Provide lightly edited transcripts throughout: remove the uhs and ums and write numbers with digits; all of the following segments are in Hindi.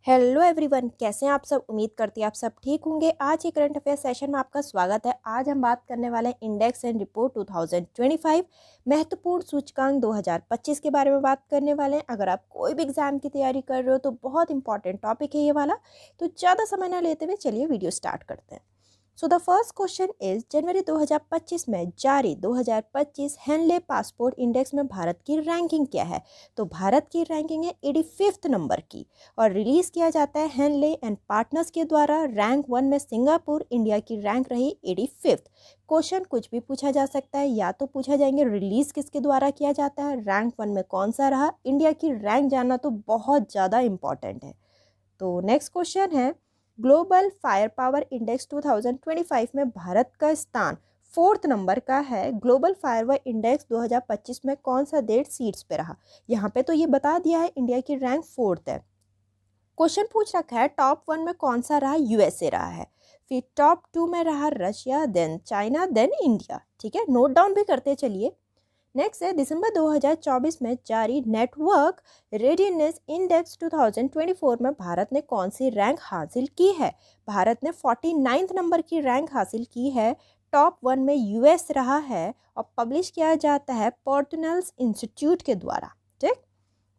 हेलो एवरीवन, कैसे हैं आप सब। उम्मीद करती हैं आप सब ठीक होंगे। आज के करंट अफेयर सेशन में आपका स्वागत है। आज हम बात करने वाले हैं इंडेक्स एंड रिपोर्ट 2025 महत्वपूर्ण सूचकांक 2025 के बारे में बात करने वाले हैं। अगर आप कोई भी एग्जाम की तैयारी कर रहे हो तो बहुत इंपॉर्टेंट टॉपिक है ये वाला। तो ज़्यादा समय ना लेते हुए चलिए वीडियो स्टार्ट करते हैं। So the first question is जनवरी 2025 में जारी 2025 हेनले पासपोर्ट इंडेक्स में भारत की रैंकिंग क्या है। तो भारत की रैंकिंग है 85 नंबर की और रिलीज किया जाता है हेनले एंड पार्टनर्स के द्वारा। रैंक 1 में सिंगापुर, इंडिया की रैंक रही 85। क्वेश्चन कुछ भी पूछा जा सकता है, या तो पूछा जाएंगे रिलीज किसके द्वारा किया जाता है, रैंक 1 में कौन सा रहा। इंडिया की रैंक जानना तो बहुत ज़्यादा इंपॉर्टेंट है। तो नेक्स्ट क्वेश्चन है ग्लोबल फायर पावर इंडेक्स 2025 में भारत का स्थान 4th नंबर का है। ग्लोबल फायर पावर इंडेक्स 2025 में कौन सा देश सीट्स पे रहा। यहाँ पे तो ये बता दिया है इंडिया की रैंक 4th है। क्वेश्चन पूछ रखा है टॉप 1 में कौन सा रहा, यूएसए रहा है। फिर टॉप 2 में रहा Russia, then China, then India. ठीक है, नोट डाउन भी करते चलिए। नेक्स्ट है दिसंबर 2024 में जारी नेटवर्क रेडीनेस इंडेक्स 2024 में भारत ने कौन सी रैंक हासिल की है। भारत ने 49th नंबर की रैंक हासिल की है। टॉप 1 में यूएस रहा है और पब्लिश किया जाता है पोर्टनल्स इंस्टीट्यूट के द्वारा। ठीक।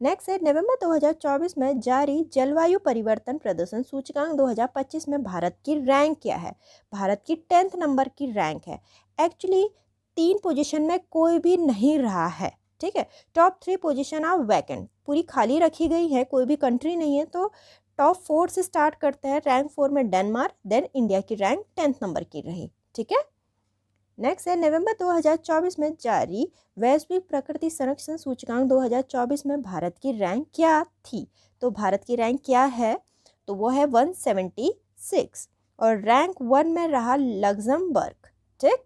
नेक्स्ट है नवंबर 2024 में जारी जलवायु परिवर्तन प्रदर्शन सूचकांक 2025 में भारत की रैंक क्या है। भारत की 10th नंबर की रैंक है। एक्चुअली 3 पोजीशन में कोई भी नहीं रहा है। ठीक है, टॉप 3 पोजीशन आर वैकेंट, पूरी खाली रखी गई है, कोई भी कंट्री नहीं है। तो टॉप 4 से स्टार्ट करते हैं। रैंक 4 में डेनमार्क, देन इंडिया की रैंक 10th नंबर की रही। ठीक है। नेक्स्ट है नवंबर 2024 में जारी वैश्विक प्रकृति संरक्षण सूचकांक 2024 में भारत की रैंक क्या थी। तो भारत की रैंक क्या है, तो वो है 176 और रैंक 1 में रहा लग्जमबर्ग। ठीक।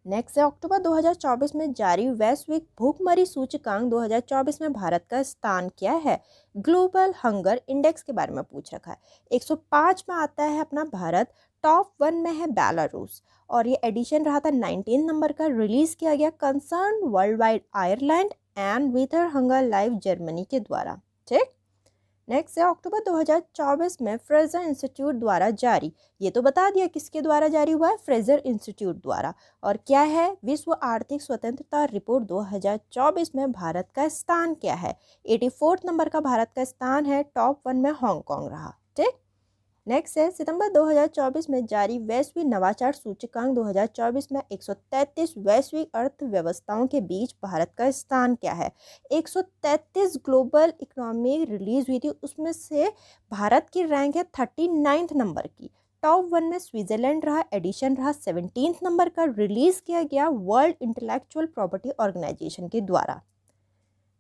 नेक्स्ट है अक्टूबर 2024 में जारी वैश्विक भूखमरी सूचकांक 2024 में भारत का स्थान क्या है। ग्लोबल हंगर इंडेक्स के बारे में पूछ रखा है। 105 में आता है अपना भारत। टॉप 1 में है बेलारूस और ये एडिशन रहा था 19 नंबर का। रिलीज किया गया Concern Worldwide Ireland and विथर हंगर लाइव जर्मनी के द्वारा। ठीक। नेक्स्ट है अक्टूबर 2024 में फ्रेजर इंस्टीट्यूट द्वारा जारी, ये तो बता दिया किसके द्वारा जारी हुआ है, फ्रेजर इंस्टीट्यूट द्वारा। और क्या है, विश्व आर्थिक स्वतंत्रता रिपोर्ट 2024 में भारत का स्थान क्या है। 84th नंबर का भारत का स्थान है। टॉप 1 में हांगकांग रहा। ठीक। नेक्स्ट है सितंबर 2024 में जारी वैश्विक नवाचार सूचकांक 2024 में 133 वैश्विक अर्थव्यवस्थाओं के बीच भारत का स्थान क्या है। 133 ग्लोबल इकोनॉमी रिलीज हुई थी, उसमें से भारत की रैंक है 39th नंबर की। टॉप 1 में स्विट्जरलैंड रहा, एडिशन रहा 17th नंबर का। रिलीज किया गया वर्ल्ड इंटेलेक्चुअल प्रॉपर्टी ऑर्गेनाइजेशन के द्वारा।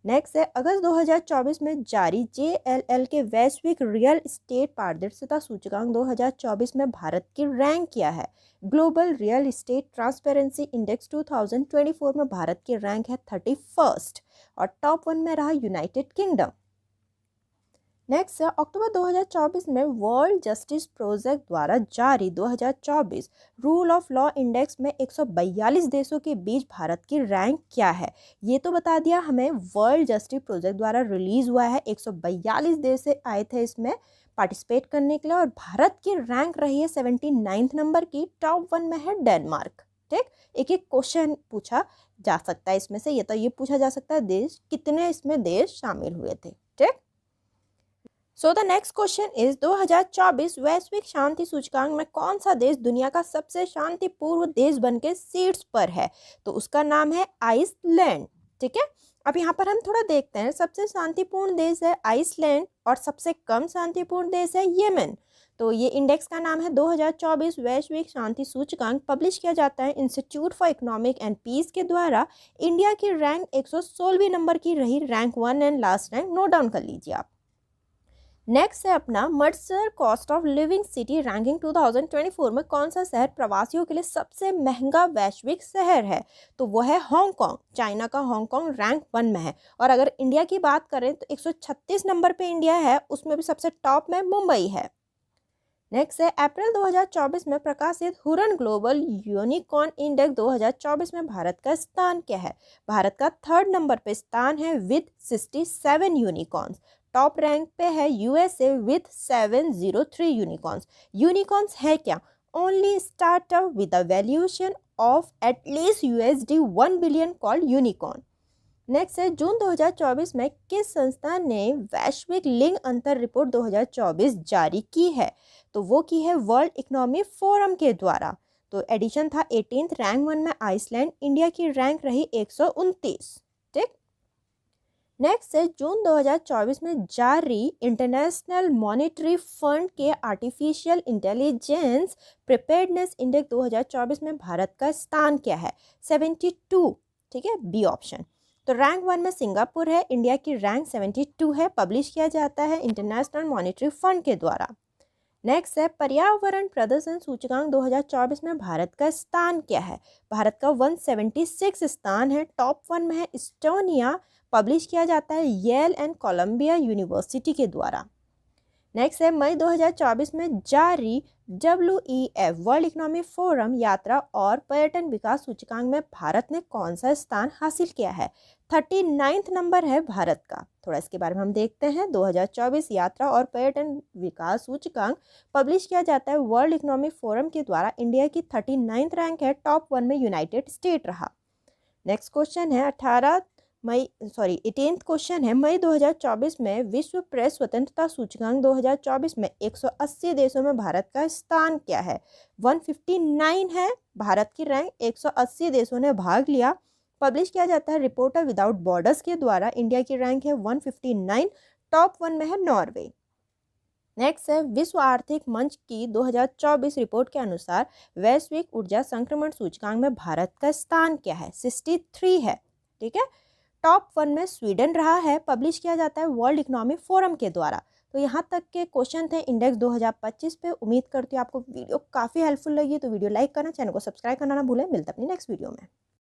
नेक्स्ट है अगस्त 2024 में जारी JLL के वैश्विक रियल एस्टेट पारदर्शिता सूचकांक 2024 में भारत की रैंक क्या है। Global real estate transparency index 2024 में भारत की रैंक है 31st और टॉप 1 में रहा यूनाइटेड किंगडम। नेक्स्ट है अक्टूबर 2024 में वर्ल्ड जस्टिस प्रोजेक्ट द्वारा जारी 2024 रूल ऑफ लॉ इंडेक्स में 142 देशों के बीच भारत की रैंक क्या है। ये तो बता दिया हमें, वर्ल्ड जस्टिस प्रोजेक्ट द्वारा रिलीज हुआ है। 142 देश से आए थे इसमें पार्टिसिपेट करने के लिए और भारत की रैंक रही है 79th नंबर की। टॉप 1 में है डेनमार्क। ठीक। एक एक क्वेश्चन पूछा जा सकता है इसमें से, ये तो ये पूछा जा सकता है देश कितने इसमें देश शामिल हुए थे। ठीक। So the next question is 2024 वैश्विक शांति सूचकांक में कौन सा देश दुनिया का सबसे शांतिपूर्ण देश बनके सीट्स पर है। तो उसका नाम है आइसलैंड। ठीक है, अब यहाँ पर हम थोड़ा देखते हैं। सबसे शांतिपूर्ण देश है आइसलैंड और सबसे कम शांतिपूर्ण देश है येमेन। तो ये इंडेक्स का नाम है 2024 वैश्विक शांति सूचकांक, पब्लिश किया जाता है institute for economic and peace के द्वारा। इंडिया की रैंक 116 नंबर की रही, rank 1 and last rank note down कर लीजिए आप। नेक्स्ट है अपना Mercer cost of living city ranking 2024 में कौन सा शहर प्रवासियों के लिए सबसे महंगा वैश्विक शहर है। तो वो है हांगकांग। चाइना का हांगकांग रैंक 1 में है। और अगर इंडिया की बात करें तो 136 नंबर पे इंडिया है, उसमें भी सबसे टॉप में मुंबई है। नेक्स्ट है अप्रैल 2024 में प्रकाशित हुरन ग्लोबल यूनिकॉर्न इंडेक्स 2024 में भारत का स्थान क्या है। भारत का 3rd नंबर पे स्थान है विद 67 यूनिकॉर्न्स। टॉप रैंक पे है यूएसए विथ 703 यूनिकॉर्न्स। यूनिकॉर्न्स है क्या? Only startup with a valuation of at least USD 1 billion called unicorn. Next है जून 2024 में किस संस्था ने वैश्विक लिंग अंतर रिपोर्ट 2024 जारी की है? तो वो की है वर्ल्ड इकोनॉमिक फोरम के द्वारा। तो एडिशन था 18th, रैंक 1 में आइसलैंड, इंडिया की रैंक रही 129। ठीक। नेक्स्ट है जून 2024 में जारी इंटरनेशनल मॉनेटरी फंड के आर्टिफिशियल इंटेलिजेंस प्रिपेयर्डनेस इंडेक्स 2024 में भारत का स्थान क्या है? 72। ठीक है, बी ऑप्शन। तो रैंक 1 में सिंगापुर है, इंडिया की रैंक 72 है, पब्लिश किया जाता है इंटरनेशनल मॉनेटरी फंड के द्वारा। नेक्स्ट है पर्यावरण प्रदर्शन सूचकांक 2024 में भारत का स्थान क्या है? भारत का 176 स्थान है, टॉप 1 में है इस्टोनिया, पब्लिश किया जाता है येल एंड कोलंबिया यूनिवर्सिटी के द्वारा। नेक्स्ट है मई 2024 में जारी WEF वर्ल्ड इकोनॉमिक फोरम यात्रा और पर्यटन विकास सूचकांक में भारत ने कौन सा स्थान हासिल किया है? 39 नंबर है भारत का। थोड़ा इसके बारे में हम देखते हैं। 2024 यात्रा और पर्यटन विकास सूचकांक पब्लिश किया जाता है वर्ल्ड इकोनॉमिक फोरम के द्वारा। इंडिया की 39th रैंक है, टॉप 1 में यूनाइटेड स्टेट रहा। नेक्स्ट क्वेश्चन है 18th क्वेश्चन है मई 2024 में विश्व प्रेस स्वतंत्रता सूचकांक 2024 में 180 देशों में भारत का स्थान क्या है? 159 है भारत की रैंक, 180 देशों ने भाग लिया, पब्लिश किया जाता है रिपोर्टर विदाउट बॉर्डर्स के द्वारा। इंडिया की रैंक है 159, टॉप 1 में है नॉर्वे। नेक्स्ट है विश्व आर्थिक मंच की 2024 रिपोर्ट के अनुसार वैश्विक ऊर्जा संक्रमण सूचकांक में भारत का स्थान क्या है? 63 है। ठीक है, टॉप 1 में स्वीडन रहा है, पब्लिश किया जाता है वर्ल्ड इकोनॉमिक फोरम के द्वारा। तो यहाँ तक के क्वेश्चन थे इंडेक्स 2025 पे। उम्मीद करती हूँ आपको वीडियो काफ़ी हेल्पफुल लगी। तो वीडियो लाइक करना, चैनल को सब्सक्राइब करना ना भूलें। मिलते हैं अपनी नेक्स्ट वीडियो में।